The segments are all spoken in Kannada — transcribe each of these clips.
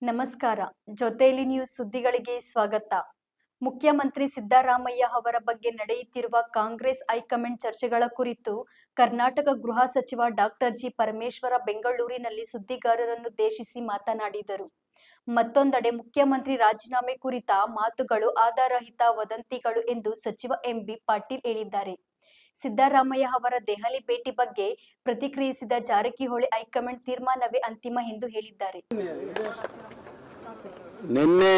ನಮಸ್ಕಾರ. ಜೊತೆಲಿ ನ್ಯೂಸ್ ಸುದ್ದಿಗಳಿಗೆ ಸ್ವಾಗತ. ಮುಖ್ಯಮಂತ್ರಿ ಸಿದ್ದರಾಮಯ್ಯ ಅವರ ಬಗ್ಗೆ ನಡೆಯುತ್ತಿರುವ ಕಾಂಗ್ರೆಸ್ ಹೈಕಮಾಂಡ್ ಚರ್ಚೆಗಳ ಕುರಿತು ಕರ್ನಾಟಕ ಗೃಹ ಸಚಿವ ಡಾಕ್ಟರ್ ಜಿ ಪರಮೇಶ್ವರ ಬೆಂಗಳೂರಿನಲ್ಲಿ ಸುದ್ದಿಗಾರರನ್ನುದ್ದೇಶಿಸಿ ಮಾತನಾಡಿದರು. ಮತ್ತೊಂದೆಡೆ ಮುಖ್ಯಮಂತ್ರಿ ರಾಜೀನಾಮೆ ಕುರಿತ ಮಾತುಗಳು ಆಧಾರರಹಿತ ವದಂತಿಗಳು ಎಂದು ಸಚಿವ ಎಂಬಿ ಪಾಟೀಲ್ ಹೇಳಿದ್ದಾರೆ. ಸಿದ್ದರಾಮಯ್ಯ ಅವರ ದೆಹಲಿ ಭೇಟಿ ಬಗ್ಗೆ ಪ್ರತಿಕ್ರಿಯಿಸಿದ ಜಾರಕಿಹೊಳಿ, ಹೈಕಮಾಂಡ್ ತೀರ್ಮಾನವೇ ಅಂತಿಮ ಎಂದು ಹೇಳಿದ್ದಾರೆ. ನಿನ್ನೆ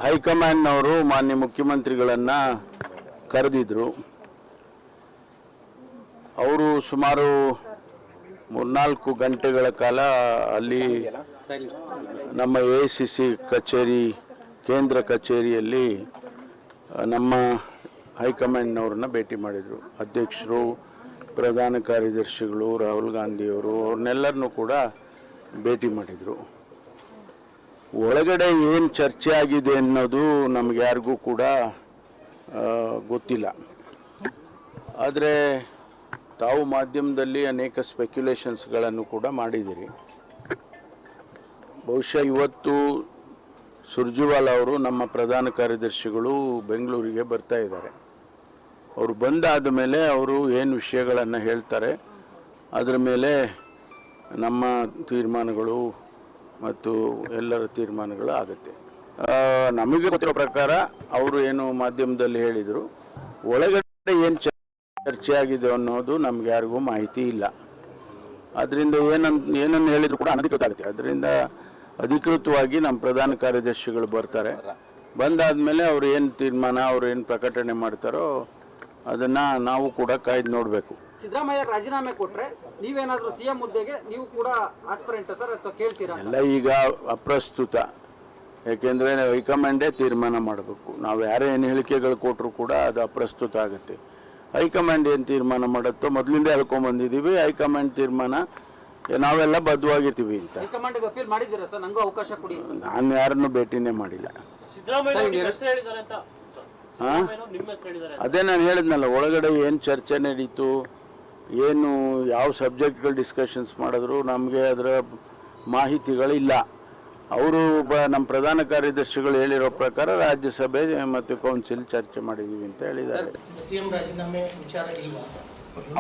ಹೈಕಮಾಂಡ್ನವರು ಮಾನ್ಯ ಮುಖ್ಯಮಂತ್ರಿಗಳನ್ನ ಕರೆದಿದ್ರು. ಅವರು ಸುಮಾರು 3-4 ಗಂಟೆಗಳ ಕಾಲ ಅಲ್ಲಿ ನಮ್ಮ ಎಐಸಿಸಿ ಕಚೇರಿ, ಕೇಂದ್ರ ಕಚೇರಿಯಲ್ಲಿ ನಮ್ಮ ಹೈಕಮಾಂಡ್ನವ್ರನ್ನ ಭೇಟಿ ಮಾಡಿದರು. ಅಧ್ಯಕ್ಷರು, ಪ್ರಧಾನ ಕಾರ್ಯದರ್ಶಿಗಳು, ರಾಹುಲ್ ಗಾಂಧಿಯವರು, ಅವ್ರನ್ನೆಲ್ಲರನ್ನೂ ಕೂಡ ಭೇಟಿ ಮಾಡಿದರು. ಒಳಗಡೆ ಏನು ಚರ್ಚೆ ಆಗಿದೆ ಅನ್ನೋದು ನಮ್ಗೆ ಯಾರಿಗೂ ಕೂಡ ಗೊತ್ತಿಲ್ಲ. ಆದರೆ ತಾವು ಮಾಧ್ಯಮದಲ್ಲಿ ಅನೇಕ ಸ್ಪೆಕ್ಯುಲೇಷನ್ಸ್ಗಳನ್ನು ಕೂಡ ಮಾಡಿದ್ದೀರಿ. ಬಹುಶಃ ಇವತ್ತು ಸುರ್ಜೇವಾಲಾ ಅವರು, ನಮ್ಮ ಪ್ರಧಾನ ಕಾರ್ಯದರ್ಶಿಗಳು ಬೆಂಗಳೂರಿಗೆ ಬರ್ತಾ ಇದ್ದಾರೆ. ಅವರು ಬಂದಾದ ಮೇಲೆ ಅವರು ಏನು ವಿಷಯಗಳನ್ನು ಹೇಳ್ತಾರೆ ಅದರ ಮೇಲೆ ನಮ್ಮ ತೀರ್ಮಾನಗಳು ಮತ್ತು ಎಲ್ಲರ ತೀರ್ಮಾನಗಳು ಆಗುತ್ತೆ. ನಮಗೆ ಗೊತ್ತಿರೋ ಪ್ರಕಾರ ಅವರು ಏನು ಮಾಧ್ಯಮದಲ್ಲಿ ಹೇಳಿದರು, ಒಳಗಡೆ ಏನು ಚರ್ಚೆ ಆಗಿದೆ ಅನ್ನೋದು ನಮ್ಗೆ ಯಾರಿಗೂ ಮಾಹಿತಿ ಇಲ್ಲ. ಅದರಿಂದ ಏನನ್ನು ಹೇಳಿದ್ರು ಕೂಡ ಅನಧಿಕೃತ ಆಗುತ್ತೆ. ಅದರಿಂದ ಅಧಿಕೃತವಾಗಿ ನಮ್ಮ ಪ್ರಧಾನ ಕಾರ್ಯದರ್ಶಿಗಳು ಬರ್ತಾರೆ. ಬಂದಾದ್ಮೇಲೆ ಅವ್ರು ಏನು ತೀರ್ಮಾನ, ಅವ್ರು ಏನು ಪ್ರಕಟಣೆ ಮಾಡ್ತಾರೋ ಅದನ್ನ ನಾವು ಕೂಡ ಕಾಯ್ದು ನೋಡಬೇಕು. ಸಿದ್ದರಾಮಯ್ಯ ರಾಜೀನಾಮೆ ಕೊಟ್ರೆ ನೀವೇನಾದ್ರೂ ಸಿಎಂ ಹುದ್ದೆಗೆ ನೀವು ಕೂಡ ಆಸ್ಪಿರೆಂಟ್ ಸರ್ ಅಥವಾ ಕೇಳ್ತೀರಾ? ಎಲ್ಲ ಈಗ ಅಪ್ರಸ್ತುತ. ಯಾಕೆಂದ್ರೆ ಹೈಕಮಾಂಡೇ ತೀರ್ಮಾನ ಮಾಡಬೇಕು. ನಾವು ಯಾರೇ ಏನು ಹೇಳಿಕೆಗಳು ಕೊಟ್ಟರು ಕೂಡ ಅದು ಅಪ್ರಸ್ತುತ ಆಗುತ್ತೆ. ಹೈಕಮಾಂಡ್ ಏನು ತೀರ್ಮಾನ ಮಾಡುತ್ತೋ ಮೊದಲಿಂದ ಹೇಳ್ಕೊಂಡ್ ಬಂದಿದ್ದೀವಿ. ಹೈಕಮಾಂಡ್ ತೀರ್ಮಾನ ನಾವೆಲ್ಲ ಬದ್ಧವಾಗಿರ್ತೀವಿ ಅಂತ. ಹೈಕಮಾಂಡ್ಗೆ ಅಪೀಲ್ ಮಾಡಿದ್ದೀರಾ ಸರ್? ನಂಗೂ ಅವಕಾಶ ಕೊಡಿ. ನಾನು ಯಾರನ್ನು ಭೇಟಿನೇ ಮಾಡಿಲ್ಲ. ಅದೇ ನಾನು ಹೇಳಿದ್ನಲ್ಲ, ಒಳಗಡೆ ಏನು ಚರ್ಚೆ ನಡೀತು, ಏನು ಯಾವ ಸಬ್ಜೆಕ್ಟ್ಗಳು ಡಿಸ್ಕಷನ್ಸ್ ಮಾಡಿದ್ರು ನಮಗೆ ಅದರ ಮಾಹಿತಿಗಳಿಲ್ಲ. ಅವರು ನಮ್ಮ ಪ್ರಧಾನ ಕಾರ್ಯದರ್ಶಿಗಳು ಹೇಳಿರೋ ಪ್ರಕಾರ ರಾಜ್ಯಸಭೆ ಮತ್ತು ಕೌನ್ಸಿಲ್ ಚರ್ಚೆ ಮಾಡಿದೀವಿ ಅಂತ ಹೇಳಿದ್ದಾರೆ.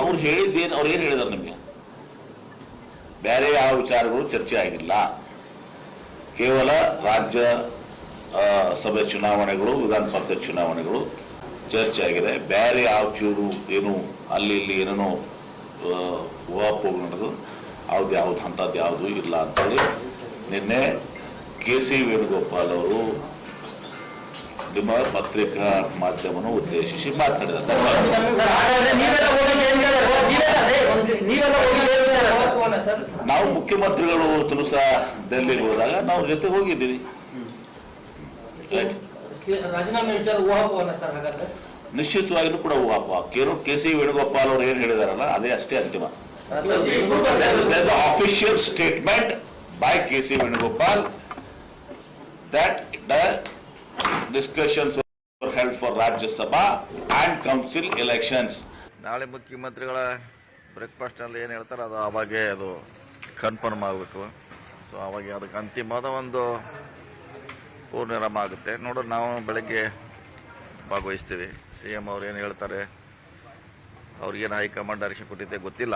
ಅವ್ರು ಹೇಳಿದ್ದೇನು, ಅವ್ರು ಏನು ಹೇಳಿದಾರೆ ನಿಮಗೆ? ಬೇರೆ ಯಾವ ವಿಚಾರಗಳು ಚರ್ಚೆ ಆಗಿಲ್ಲ. ಕೇವಲ ರಾಜ್ಯ ಸಭೆ ಚುನಾವಣೆಗಳು, ವಿಧಾನ ಪರಿಷತ್ ಚುನಾವಣೆಗಳು ಚರ್ಚೆ ಆಗಿದೆ. ಬೇರೆ ಯಾವ ಚೂರು ಏನು ಅಲ್ಲಿ ಇಲ್ಲಿ ಏನೇನೋ ಊಹಾಪೋಹ ನಡೆದು ಯಾವ್ದು ಅಂಥದ್ದು ಯಾವುದು ಇಲ್ಲ ಅಂತೇಳಿ ನಿನ್ನೆ ಕೆ.ಸಿ. ವೇಣುಗೋಪಾಲ್ ಅವರು ನಿಮ್ಮ ಪತ್ರಿಕಾ ಮಾಧ್ಯಮವನ್ನು ಉದ್ದೇಶಿಸಿ ಮಾತನಾಡಿದ್ದಾರೆ. ನಾವು ಮುಖ್ಯಮಂತ್ರಿಗಳು ತುಲಸ ಡೆಲ್ಲಿಗೆ ಹೋದಾಗ ನಾವು ಜೊತೆ ಹೋಗಿದ್ದೀವಿ. ನಿಶ್ಚಿತವಾಗಿಯೂ ಕೂಡ ಕೆ.ಸಿ. ವೇಣುಗೋಪಾಲ್ ಅವರು ಏನು ಹೇಳಿದಾರಲ್ಲ ಅದೇ ಅಷ್ಟೇ ಅಂತಿಮ. Official statement by KC. Venugopal that the discussions were held for Rajya Sabha and Council elections. ನಾಳೆ ಮುಖ್ಯಮಂತ್ರಿಗಳ ಬ್ರೇಕ್ಫಾಸ್ಟ್ನಲ್ಲಿ ಏನು ಹೇಳ್ತಾರೆ ಅದು ಅವಾಗೇ ಅದು ಕನ್ಫರ್ಮ್ ಆಗಬೇಕು. ಸೊ ಅವಾಗ ಅದಕ್ಕೆ ಅಂತಿಮವಾದ ಒಂದು ಪೂರ್ಣವಿರಾಮ ಆಗುತ್ತೆ. ನೋಡೋಣ, ನಾವು ಬೆಳಗ್ಗೆ ಭಾಗವಹಿಸ್ತೀವಿ. CM ಅವ್ರು ಏನು ಹೇಳ್ತಾರೆ, ಅವ್ರಿಗೇನು ಹೈಕಮಾಂಡ್ ಡೈರೆಕ್ಷನ್ ಕೊಟ್ಟಿದ್ದೆ ಗೊತ್ತಿಲ್ಲ.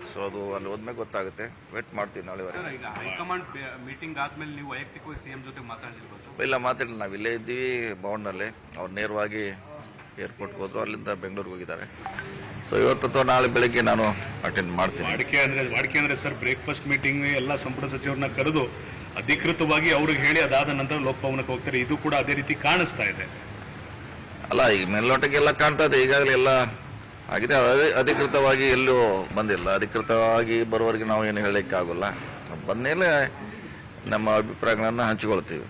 ಸೊ ಅದು ಅಲ್ಲಿ ಹೋದ್ಮೇಲೆ ಗೊತ್ತಾಗುತ್ತೆ. ವೇಟ್ ಮಾಡ್ತೀವಿ ನಾಳೆವರೆಗೆ. ಹೈಕಮಾಂಡ್ ಮೀಟಿಂಗ್ ಆದ್ಮೇಲೆ ನೀವು ವೈಯಕ್ತಿಕವಾಗಿ CM ಜೊತೆ ಮಾತಾಡಿಲ್ವಾ? ಇಲ್ಲ, ಮಾತಾಡಿಲ್ಲ. ನಾವು ಇಲ್ಲೇ ಇದ್ದೀವಿ ಭವನ್ನಲ್ಲಿ. ಅವ್ರು ನೇರವಾಗಿ ಏರ್ಪೋರ್ಟ್ಗೆ ಹೋದ್ರು, ಅಲ್ಲಿಂದ ಬೆಂಗಳೂರಿಗೆ ಹೋಗಿದ್ದಾರೆ. ಸೊ ಇವತ್ತು ಅಥವಾ ನಾಳೆ ಬೆಳಗ್ಗೆ ನಾನು ಅಟೆಂಡ್ ಮಾಡ್ತೀನಿ. ವಾಡಿಕೆ ಅಂದ್ರೆ ಸರ್, ಬ್ರೇಕ್ಫಾಸ್ಟ್ ಮೀಟಿಂಗ್ ಎಲ್ಲ ಸಂಪುಟ ಸಚಿವರನ್ನ ಕರೆದು ಅಧಿಕೃತವಾಗಿ ಅವ್ರಿಗೆ ಹೇಳಿ ಅದಾದ ನಂತರ ಲೋಕಭವನಕ್ಕೆ ಹೋಗ್ತಾರೆ. ಇದು ಕೂಡ ಅದೇ ರೀತಿ ಕಾಣಿಸ್ತಾ ಇದೆ ಅಲ್ಲ? ಈಗ ಮೇಲ್ನೋಟಕ್ಕೆಲ್ಲ ಕಾಣ್ತಾ ಇದೆ. ಈಗಾಗಲೇ ಎಲ್ಲ ಆಗಿದೆ. ಅಧಿಕೃತವಾಗಿ ಎಲ್ಲೂ ಬಂದಿಲ್ಲ. ಅಧಿಕೃತವಾಗಿ ಬರುವವರೆಗೆ ನಾವು ಏನು ಹೇಳಲಿಕ್ಕೆ ಆಗೋಲ್ಲ. ಬಂದಮೇಲೆ ನಮ್ಮ ಅಭಿಪ್ರಾಯಗಳನ್ನು ಹಂಚಿಕೊಳ್ತೀವಿ.